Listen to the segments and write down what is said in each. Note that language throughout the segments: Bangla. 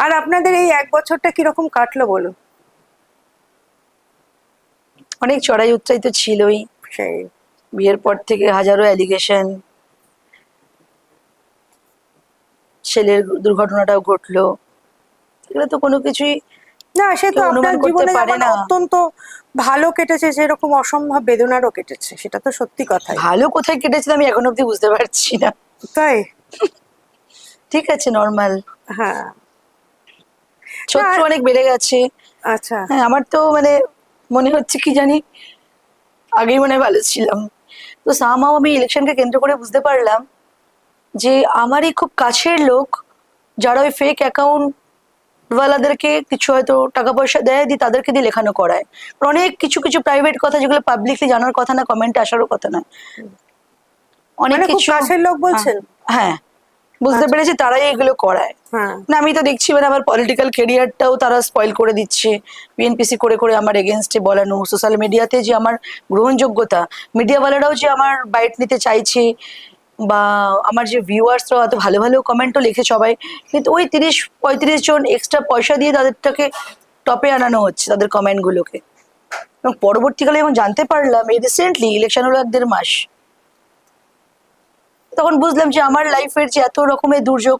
আর আপনাদের এই 1 বছরটা কিরকম কাটলো বলুন? অনেক চড়াই উতরাই তো ছিলই। সেই বিয়ের পর থেকে হাজারো অ্যালিগেশন, ছেলের দুর্ঘটনাটাও ঘটলো, এগুলো তো কোনো কিছুই না, সে তো কেউ আপনার অনুমান করতে জীবনে পারে যেমন না। অত্যন্ত ভালো কেটেছে, সেরকম অসম্ভব বেদনারও কেটেছে, সেটা তো সত্যি কথাই। ভালো কোথায় কেটেছিল আমি এখন অব্দি বুঝতে পারছি না। তাই? ঠিক আছে, নর্মাল। হ্যাঁ। না, শত্রু অনেক বেড়ে গেছে। আচ্ছা। হ্যাঁ, আমার তো মানে মনে হচ্ছে কি জানি আগেই মনে হয় ভালো ছিলাম। তো সামহাও আমি ইলেকশনকে কেন্দ্র করে বুঝতে পারলাম যে আমারই খুব কাছের লোক যারা ওই ফেক অ্যাকাউন্ট ওয়ালাদেরকে কিছু হয়তো টাকা পয়সা দেয়, দিয়ে তাদেরকে দিয়ে লেখানো করায়। অনেক কিছু কিছু প্রাইভেট কথা যেগুলো পাবলিকলি জানার কথা না, কমেন্টে আসারও কথা না, অনেক মানে খুব কিছু। কাছের লোক হ্যাঁ, বলছেন? হ্যাঁ, বুঝতে আচ্ছা। পেরেছি তারাই এগুলো করায়। হ্যাঁ। না, আমি তো দেখছি মানে আমার পলিটিক্যাল কেরিয়ারটাও তারা স্পয়েল করে দিচ্ছে। পিএনপিসি করে করে আমার এগেনস্টে বলানো, সোশ্যাল মিডিয়াতে যে আমার গ্রহণযোগ্যতা, মিডিয়াওয়ালারাও যে আমার বাইট নিতে চাইছে, বা আমার যে ভিউয়ার্সরাও এত ভালো ভালো কমেন্টও লিখে সবাই, কিন্তু ওই 30-35 জন এক্সট্রা পয়সা দিয়ে তাদেরটাকে টপে আনানো হচ্ছে, তাদের কমেন্টগুলোকে। এবং পরবর্তীকালে যখন জানতে পারলাম, এই রিসেন্টলি ইলেকশন হলো 1-1.5 মাস, তখন বুঝলাম যে আমার লাইফের যে এত রকমের দুর্যোগ,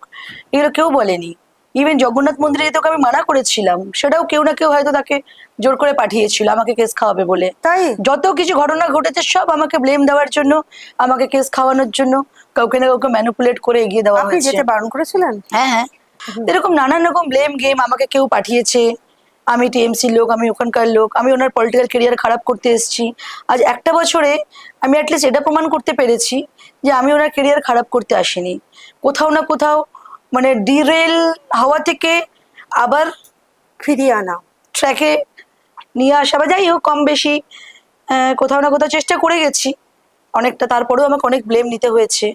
এগুলো কেউ বলেনি। ইভেন জগন্নাথ মন্দিরে যেতে ওকে আমি মানা করেছিলাম, সেটাও কেউ না কেউ হয়তো তাকে জোর করে পাঠিয়েছিল আমাকে কেস খাওয়াবে বলে। তাই? যত কিছু ঘটনা ঘটেছে সব আমাকে ব্লেম দেওয়ার জন্য, আমাকে কেস খাওয়ানোর জন্য কাউকে না কাউকে ম্যানিপুলেট করে এগিয়ে দেওয়া আপনি হয়েছে। যেতে বারণ করেছিলেন? হ্যাঁ, হ্যাঁ, এরকম নানান রকম ব্লেম গেম আমাকে কেউ পাঠিয়েছে। আমি টিএমসির লোক, আমি ওখানকার লোক, আমি ওনার পলিটিক্যাল কেরিয়ার খারাপ করতে এসেছি। আজ একটা বছরে আমি অ্যাটলিস্ট এটা প্রমাণ করতে পেরেছি যে আমি ওনার কেরিয়ার খারাপ করতে আসিনি। কোথাও না কোথাও মানে ডিরেল হওয়া থেকে আবার ফিরিয়ে আনা। ট্র্যাকে নিয়ে আসা, বা যাই হোক কম বেশি কোথাও না কোথাও চেষ্টা করে গেছি অনেকটা, তারপরেও আমাকে অনেক ব্লেম নিতে হয়েছে।